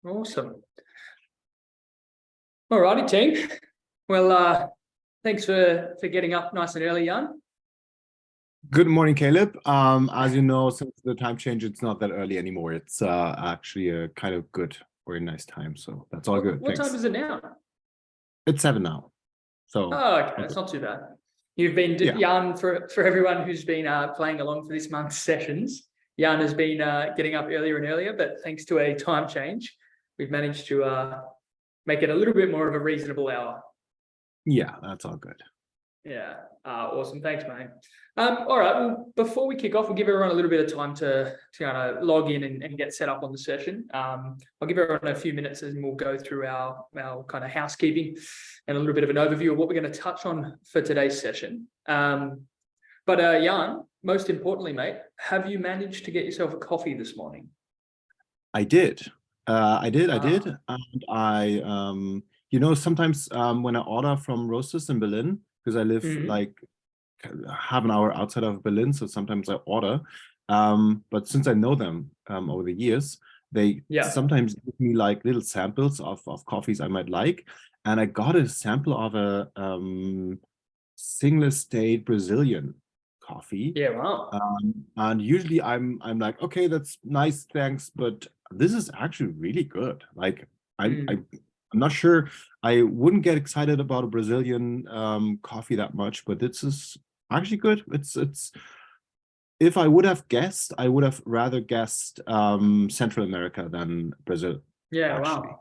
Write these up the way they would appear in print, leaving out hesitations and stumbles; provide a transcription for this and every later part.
Awesome. All righty, team. Well, thanks for getting up nice and early, Jan. Good morning, Caleb. As you know, since the time change, it's not that early anymore. It's actually a kind of good, very nice time. So that's all good. What Thanks. time is it now? It's 7 now. So okay, that's not too bad. You've been, Jan, for everyone who's been playing along for this month's sessions, Jan has been getting up earlier and earlier, but thanks to a time change, we've managed to make it a little bit more of a reasonable hour. Yeah, that's all good. Yeah, awesome. Thanks, mate. All right, well, before we kick off, we'll give everyone a little bit of time to kind of log in and get set up on the session. I'll give everyone a few minutes and we'll go through our kind of housekeeping and a little bit of an overview of what we're going to touch on for today's session. But Jan, most importantly, mate, have you managed to get yourself a coffee this morning? I did. And I, sometimes when I order from roasters in Berlin, because I live like half an hour outside of Berlin, so sometimes I order. But since I know them over the years, they sometimes give me like little samples of coffees I might like. And I got a sample of a single estate Brazilian coffee. Yeah, wow. And usually I'm like, okay, that's nice, thanks, but this is actually really good. Like I'm not sure. I wouldn't get excited about a Brazilian coffee that much, but this is actually good. It's. If I would have guessed, I would have rather guessed Central America than Brazil. Yeah, actually. wow.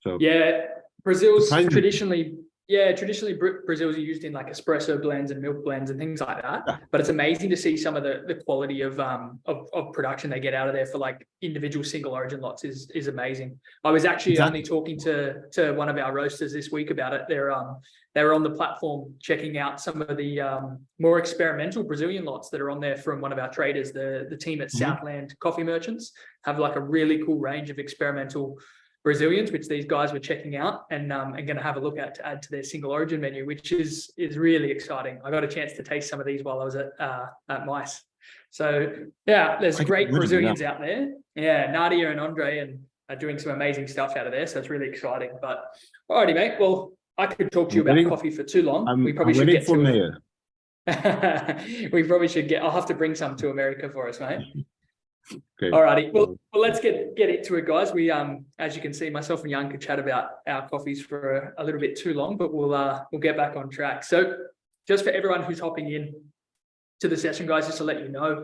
So yeah, Brazil's traditionally. Yeah, traditionally Brazil's used in like espresso blends and milk blends and things like that. Yeah. But it's amazing to see some of the quality of production they get out of there for like individual single origin lots is amazing. I was actually only talking to one of our roasters this week about it. They were on the platform checking out some of the more experimental Brazilian lots that are on there from one of our traders. The team at Southland Coffee Merchants have like a really cool range of experimental Brazilians, which these guys were checking out and going to have a look at to add to their single origin menu, which is really exciting. I got a chance to taste some of these while I was at MICE. So yeah, there's great Brazilians out there. Yeah, Nadia and Andre are doing some amazing stuff out of there. So it's really exciting. But alrighty, mate. Well, I could talk to you about coffee for too long. We probably should get to it. We probably should get. I'll have to bring some to America for us, mate. Okay. Alrighty, well, let's get into it, guys. We as you can see, myself and Jan could chat about our coffees for a little bit too long, but we'll get back on track. So, just for everyone who's hopping in to the session, guys, just to let you know,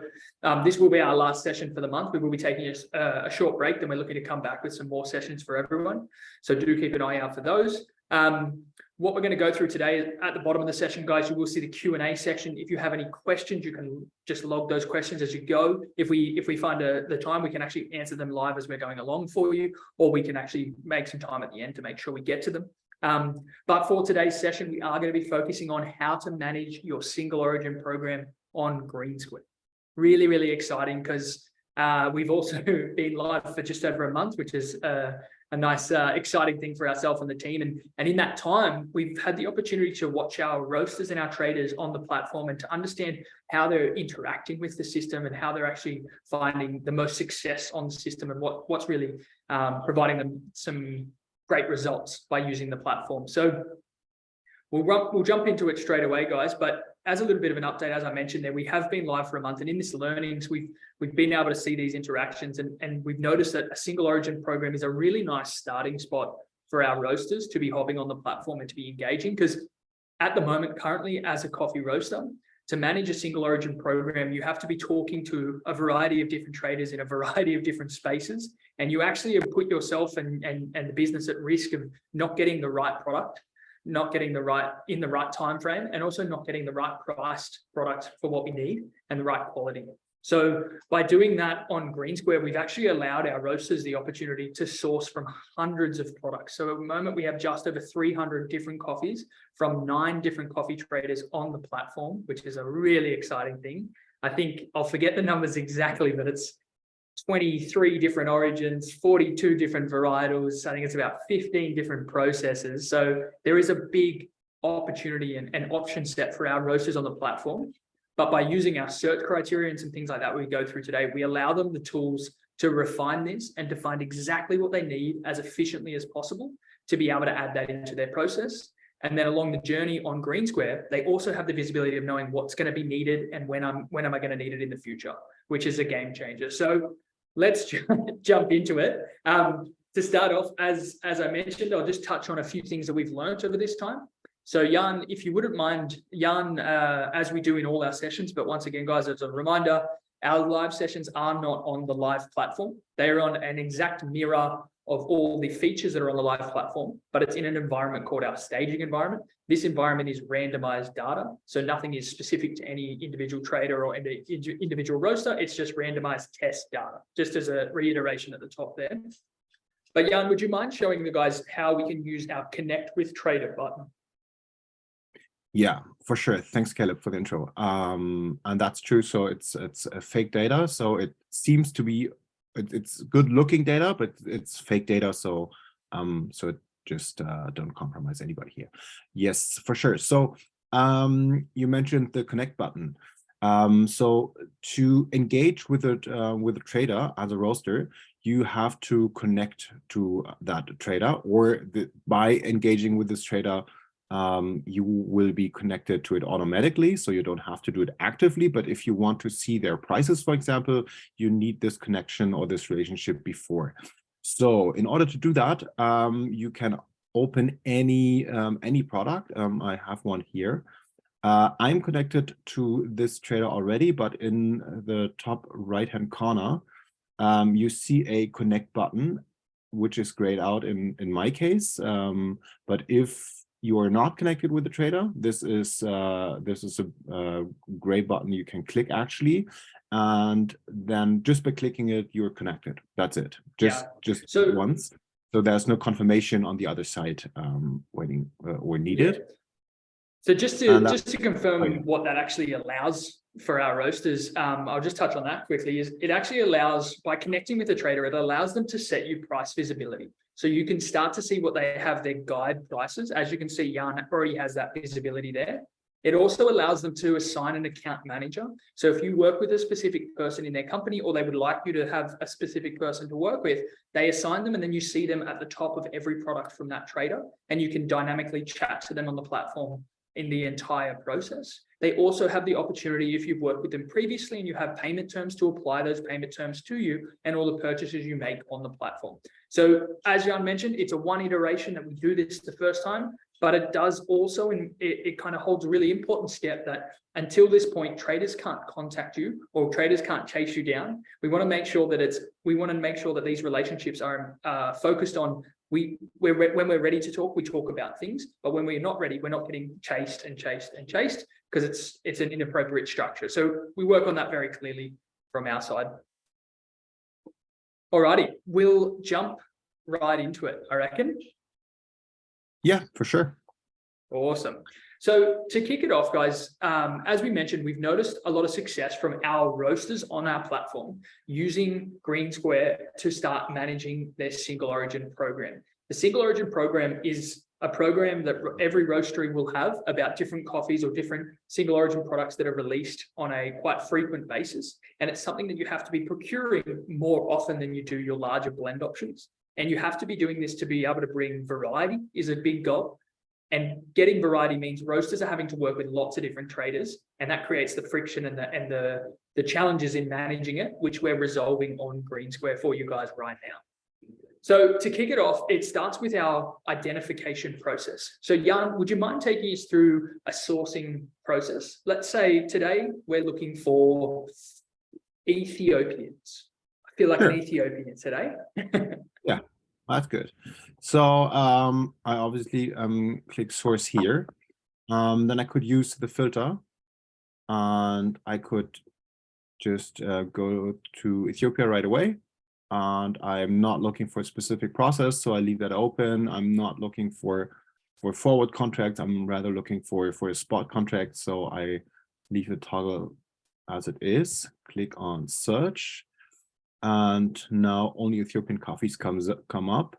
this will be our last session for the month. We will be taking a short break, then we're looking to come back with some more sessions for everyone. So do keep an eye out for those. What we're going to go through today, at the bottom of the session, guys, you will see the Q&A section. If you have any questions, you can just log those questions as you go. If we find the time, we can actually answer them live as we're going along for you, or we can actually make some time at the end to make sure we get to them. But for today's session, we are going to be focusing on how to manage your single origin program on Greensquare. Really, really exciting because we've also been live for just over a month, which is a nice, exciting thing for ourselves and the team. And in that time, we've had the opportunity to watch our roasters and our traders on the platform and to understand how they're interacting with the system and how they're actually finding the most success on the system and what's really providing them some great results by using the platform. So we'll jump into it straight away, guys. But as a little bit of an update, as I mentioned there, we have been live for a month, and in this learnings, we've been able to see these interactions, and we've noticed that a single origin program is a really nice starting spot for our roasters to be hopping on the platform and to be engaging. Because at the moment, currently, as a coffee roaster, to manage a single origin program, you have to be talking to a variety of different traders in a variety of different spaces, and you actually have put yourself and the business at risk of not getting the right product, not getting the right time frame, and also not getting the right priced product for what we need and the right quality. So by doing that on Greensquare, we've actually allowed our roasters the opportunity to source from hundreds of products. So at the moment, we have just over 300 different coffees from 9 different coffee traders on the platform, which is a really exciting thing. I think I'll forget the numbers exactly, but it's 23 different origins, 42 different varietals. I think it's about 15 different processes. So there is a big opportunity and option set for our roasters on the platform. But by using our search criteria and some things like that we go through today, we allow them the tools to refine this and to find exactly what they need as efficiently as possible to be able to add that into their process. And then along the journey on Greensquare, they also have the visibility of knowing what's going to be needed and when am I going to need it in the future, which is a game changer. So let's jump into it. To start off, as I mentioned, I'll just touch on a few things that we've learned over this time. So Jan, if you wouldn't mind, Jan, as we do in all our sessions, but once again, guys, as a reminder, our live sessions are not on the live platform. They're on an exact mirror of all the features that are on the live platform, but it's in an environment called our staging environment. This environment is randomized data, so nothing is specific to any individual trader or individual roaster. It's just randomized test data, just as a reiteration at the top there. But Jan, would you mind showing the guys how we can use our Connect with Trader button? Yeah, for sure. Thanks, Caleb, for the intro. And that's true. So it's a fake data. So it seems to be it's good looking data, but it's fake data. So so just don't compromise anybody here. Yes, for sure. So you mentioned the Connect button. So to engage with a trader as a roaster, you have to connect to that trader, or by engaging with this trader, you will be connected to it automatically, so you don't have to do it actively. But if you want to see their prices, for example, you need this connection or this relationship before. So in order to do that, you can open any product. I have one here. I'm connected to this trader already, but in the top right-hand corner, you see a connect button, which is grayed out in my case. But if you are not connected with the trader, this is a gray button you can click actually, and then just by clicking it, you're connected. That's it. Just once. So there's no confirmation on the other side waiting or needed. Yeah. So just to confirm what that actually allows for our roasters, I'll just touch on that quickly. Is it actually allows, by connecting with the trader, it allows them to set you price visibility. So you can start to see what they have, their guide prices. As you can see, Jan already has that visibility there. It also allows them to assign an account manager. So if you work with a specific person in their company, or they would like you to have a specific person to work with, they assign them, and then you see them at the top of every product from that trader, and you can dynamically chat to them on the platform in the entire process. They also have the opportunity, if you've worked with them previously and you have payment terms, to apply those payment terms to you and all the purchases you make on the platform. So as Jan mentioned, it's a one iteration that we do this the first time, but it does also, and it kind of holds a really important step, that until this point, traders can't contact you or traders can't chase you down. We want to make sure that these relationships are focused on, when we're ready to talk, we talk about things, but when we're not ready, we're not getting chased because it's an inappropriate structure. So we work on that very clearly from our side. Alrighty, we'll jump right into it, I reckon. Yeah, for sure. Awesome. So to kick it off, guys, as we mentioned, we've noticed a lot of success from our roasters on our platform using Greensquare to start managing their single origin program. The single origin program is a program that every roastery will have about different coffees or different single origin products that are released on a quite frequent basis. And it's something that you have to be procuring more often than you do your larger blend options. And you have to be doing this to be able to bring variety is a big goal. And getting variety means roasters are having to work with lots of different traders, and that creates the friction and the challenges in managing it, which we're resolving on Greensquare for you guys right now. So to kick it off, it starts with our identification process. So Jan, would you mind taking us through a sourcing process? Let's say today we're looking for Ethiopians. I feel like an Ethiopian today. Yeah. That's good. So I obviously click source here. Then I could use the filter, and I could just go to Ethiopia right away. And I'm not looking for a specific process, so I leave that open. I'm not looking for forward contracts. I'm rather looking for a spot contract. So I leave the toggle as it is. Click on search. And now only Ethiopian coffees come up.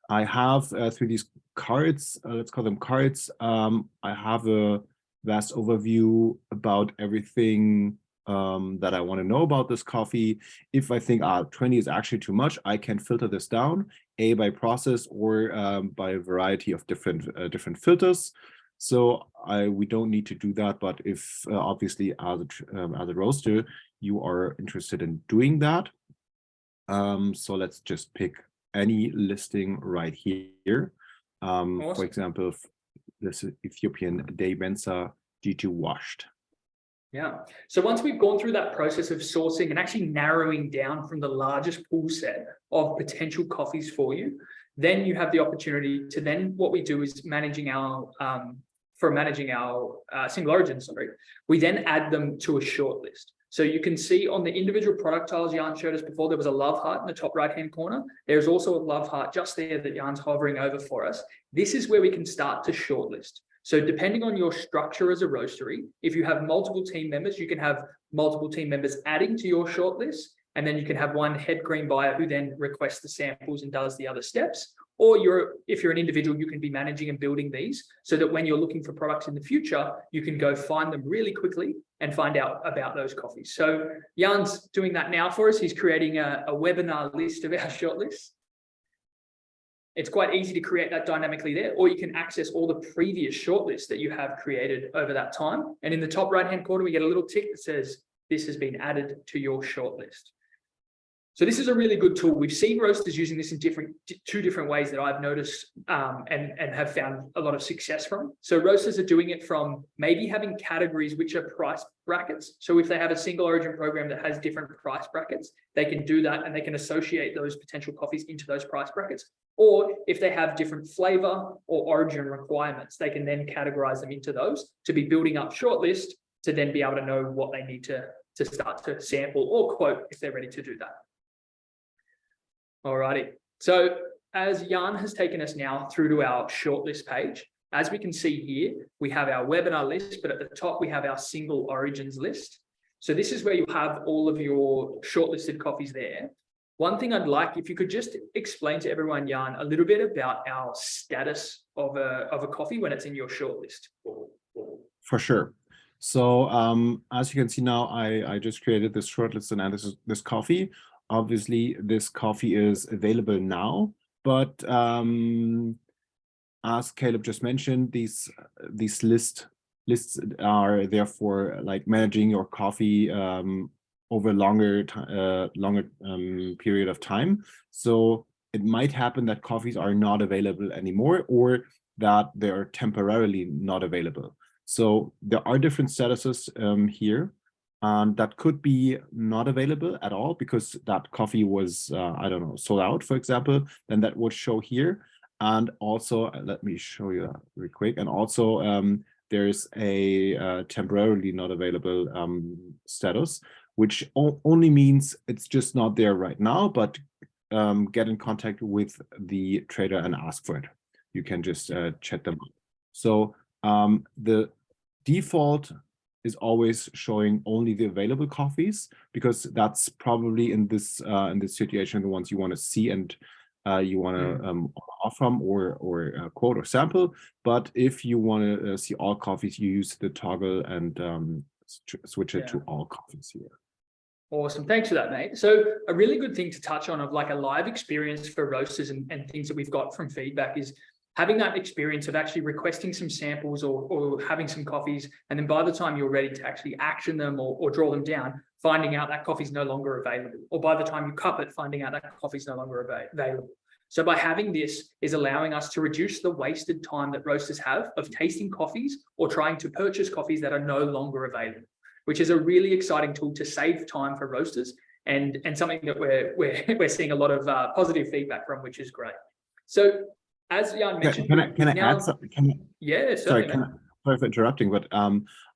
I have through these cards, let's call them cards, I have a vast overview about everything that I want to know about this coffee. If I think 20 is actually too much, I can filter this down, by process or by a variety of different filters. So we don't need to do that. But if obviously as a roaster, you are interested in doing that. So let's just pick any listing right here. Awesome. For example, this Ethiopian Day Mensa G2 washed. Yeah. So once we've gone through that process of sourcing and actually narrowing down from the largest pool set of potential coffees for you, then you have the opportunity to then what we do is managing our single origin, we then add them to a short list. So you can see on the individual product tiles Jan showed us before, there was a love heart in the top right-hand corner. There's also a love heart just there that Jan's hovering over for us. This is where we can start to shortlist. So depending on your structure as a roastery, if you have multiple team members, you can have multiple team members adding to your shortlist, and then you can have one head green buyer who then requests the samples and does the other steps. Or if you're an individual, you can be managing and building these so that when you're looking for products in the future, you can go find them really quickly and find out about those coffees. So Jan's doing that now for us. He's creating a webinar list of our shortlists. It's quite easy to create that dynamically there, or you can access all the previous shortlists that you have created over that time. And in the top right-hand corner, we get a little tick that says, this has been added to your shortlist. So this is a really good tool. We've seen roasters using this in two different ways that I've noticed and have found a lot of success from. So roasters are doing it from maybe having categories which are price brackets. So if they have a single origin program that has different price brackets, they can do that and they can associate those potential coffees into those price brackets. Or if they have different flavor or origin requirements, they can then categorize them into those to be building up shortlist to then be able to know what they need to start to sample or quote if they're ready to do that. Alrighty, so as Jan has taken us now through to our shortlist page, as we can see here, we have our webinar list, but at the top we have our single origins list. So this is where you have all of your shortlisted coffees there. One thing I'd like, if you could just explain to everyone, Jan, a little bit about our status of a coffee when it's in your shortlist. For sure. So as you can see now, I just created this shortlist and added this coffee. Obviously, this coffee is available now, but as Caleb just mentioned, these lists are there for like managing your coffee over a longer period of time. So it might happen that coffees are not available anymore, or that they are temporarily not available. So there are different statuses here. That could be not available at all because that coffee was, I don't know, sold out, for example, then that would show here. And also, let me show you that real quick. And also, there's a temporarily not available status, which only means it's just not there right now, but get in contact with the trader and ask for it. You can just check them out. So the default is always showing only the available coffees, because that's probably in this situation the ones you want to see and you want to offer from or quote or sample. But if you want to see all coffees, you use the toggle and switch it to all coffees here. Awesome. Thanks for that, mate. So a really good thing to touch on of like a live experience for roasters and things that we've got from feedback is having that experience of actually requesting some samples or having some coffees, and then by the time you're ready to actually action them or draw them down, finding out that coffee's no longer available, or by the time you cup it, finding out that coffee's no longer available. So by having this is allowing us to reduce the wasted time that roasters have of tasting coffees or trying to purchase coffees that are no longer available, which is a really exciting tool to save time for roasters and something that we're seeing a lot of positive feedback from, which is great. So as Jan mentioned, can I add something? Yeah, sorry for interrupting, but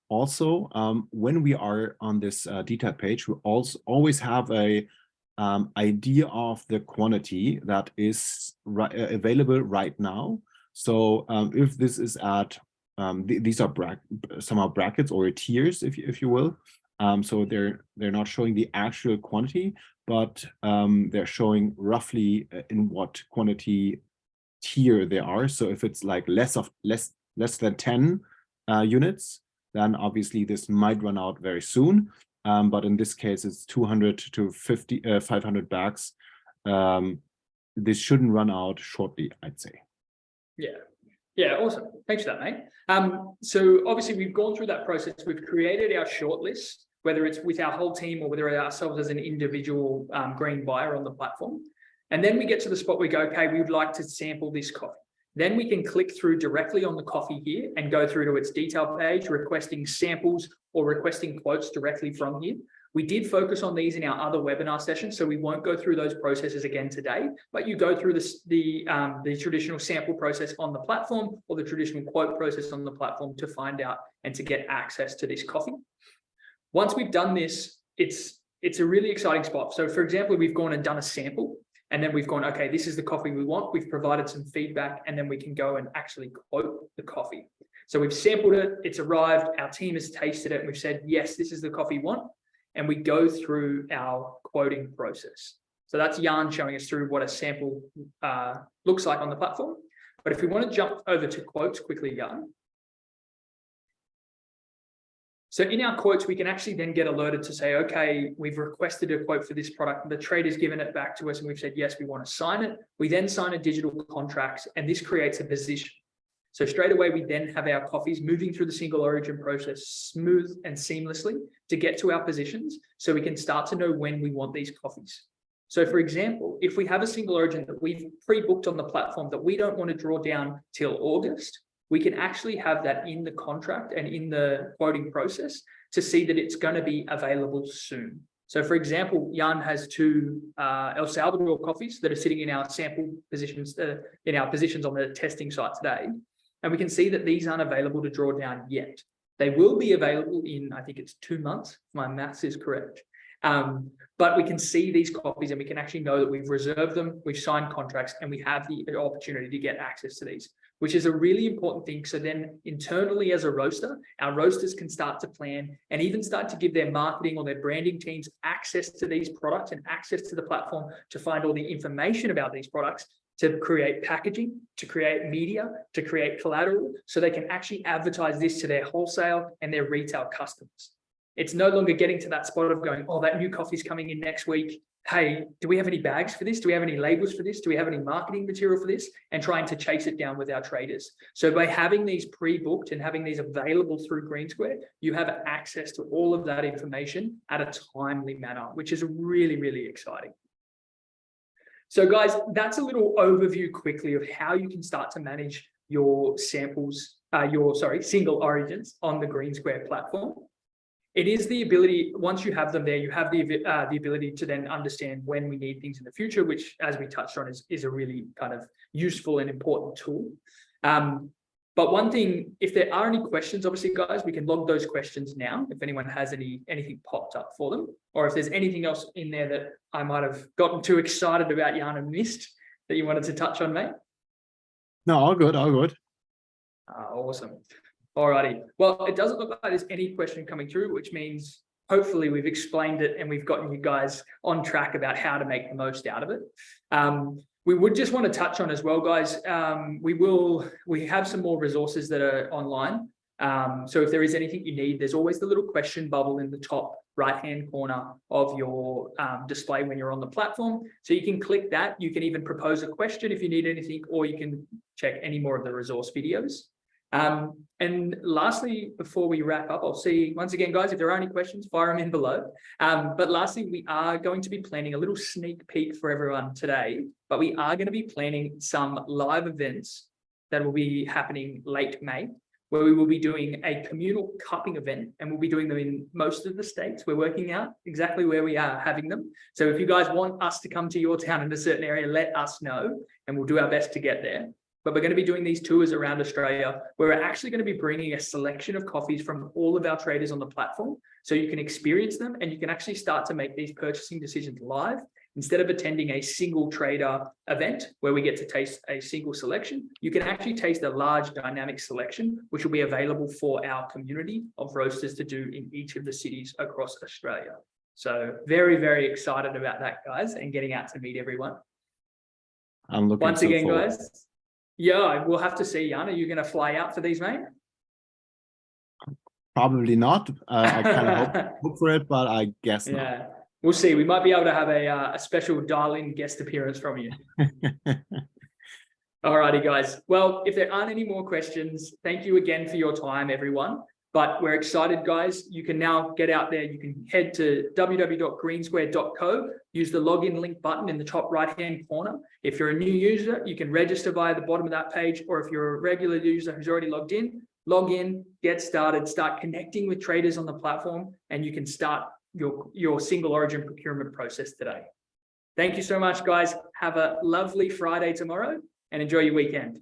also when we are on this detailed page, we also always have a idea of the quantity that is available right now. So if this is at these are somehow brackets or tiers, if you will. So they're not showing the actual quantity, but they're showing roughly in what quantity tier they are. So if it's like less than 10 units, then obviously this might run out very soon. but in this case, it's 200 to 500 bags. This shouldn't run out shortly, I'd say. Yeah, awesome. Thanks for that, mate. So obviously we've gone through that process. We've created our shortlist, whether it's with our whole team or whether ourselves as an individual green buyer on the platform. And then we get to the spot where we go, okay, we would like to sample this coffee. Then we can click through directly on the coffee here and go through to its detail page, requesting samples or requesting quotes directly from here. We did focus on these in our other webinar sessions, so we won't go through those processes again today, but you go through the traditional sample process on the platform or the traditional quote process on the platform to find out and to get access to this coffee. Once we've done this, it's a really exciting spot. So for example, we've gone and done a sample, and then we've gone, okay, this is the coffee we want. We've provided some feedback, and then we can go and actually quote the coffee. So we've sampled it, it's arrived, our team has tasted it, and we've said, yes, this is the coffee we want. And we go through our quoting process. So that's Jan showing us through what a sample looks like on the platform. But if we want to jump over to quotes quickly, Jan. So in our quotes, we can actually then get alerted to say, okay, we've requested a quote for this product. The trader's given it back to us and we've said, yes, we want to sign it. We then sign a digital contract and this creates a position. So straight away, we then have our coffees moving through the single origin process smooth and seamlessly to get to our positions so we can start to know when we want these coffees. So for example, if we have a single origin that we've pre-booked on the platform that we don't want to draw down till August, we can actually have that in the contract and in the quoting process to see that it's going to be available soon. So for example, Jan has 2 El Salvador coffees that are sitting in our sample positions, in our positions on the testing site today. And we can see that these aren't available to draw down yet. They will be available in, I think it's 2 months, if my maths is correct. But we can see these copies and we can actually know that we've reserved them, we've signed contracts, and we have the opportunity to get access to these, which is a really important thing. So then internally as a roaster, our roasters can start to plan and even start to give their marketing or their branding teams access to these products and access to the platform to find all the information about these products, to create packaging, to create media, to create collateral, so they can actually advertise this to their wholesale and their retail customers. It's no longer getting to that spot of going, oh, that new coffee's coming in next week. Hey, do we have any bags for this? Do we have any labels for this? Do we have any marketing material for this? And trying to chase it down with our traders. So by having these pre-booked and having these available through Greensquare, you have access to all of that information at a timely manner, which is really, really exciting. So guys, that's a little overview quickly of how you can start to manage your samples, single origins on the Greensquare platform. It is the ability, once you have them there, you have the ability to then understand when we need things in the future, which, as we touched on, is a really kind of useful and important tool. But one thing, if there are any questions, obviously, guys, we can log those questions now if anyone has anything popped up for them, or if there's anything else in there that I might have gotten too excited about, Jan, and missed that you wanted to touch on, mate. No, all good, all good. Awesome. Alrighty. Well, it doesn't look like there's any question coming through, which means hopefully we've explained it and we've gotten you guys on track about how to make the most out of it. We would just want to touch on as well, guys, we have some more resources that are online. So if there is anything you need, there's always the little question bubble in the top right-hand corner of your display when you're on the platform. So you can click that. You can even propose a question if you need anything, or you can check any more of the resource videos. And lastly, before we wrap up, I'll see, once again, guys, if there are any questions, fire them in below. But lastly, we are going to be planning a little sneak peek for everyone today, but we are going to be planning some live events that will be happening late May, where we will be doing a communal cupping event, and we'll be doing them in most of the states. We're working out exactly where we are having them. So if you guys want us to come to your town in a certain area, let us know, and we'll do our best to get there. But we're going to be doing these tours around Australia, where we're actually going to be bringing a selection of coffees from all of our traders on the platform, so you can experience them and you can actually start to make these purchasing decisions live. Instead of attending a single trader event where we get to taste a single selection, you can actually taste a large dynamic selection, which will be available for our community of roasters to do in each of the cities across Australia. So very, very excited about that, guys, and getting out to meet everyone. I'm looking once again, guys. Yeah, we'll have to see, Jan. Are you going to fly out for these, mate? Probably not. I kind of hope for it, but I guess not. Yeah, we'll see. We might be able to have a special dial-in guest appearance from you. All righty, guys. Well, if there aren't any more questions, thank you again for your time, everyone. But we're excited, guys. You can now get out there. You can head to www.greensquare.co, use the login link button in the top right-hand corner. If you're a new user, you can register via the bottom of that page, or if you're a regular user who's already logged in, log in, get started, start connecting with traders on the platform, and you can start your single origin procurement process today. Thank you so much, guys. Have a lovely Friday tomorrow and enjoy your weekend.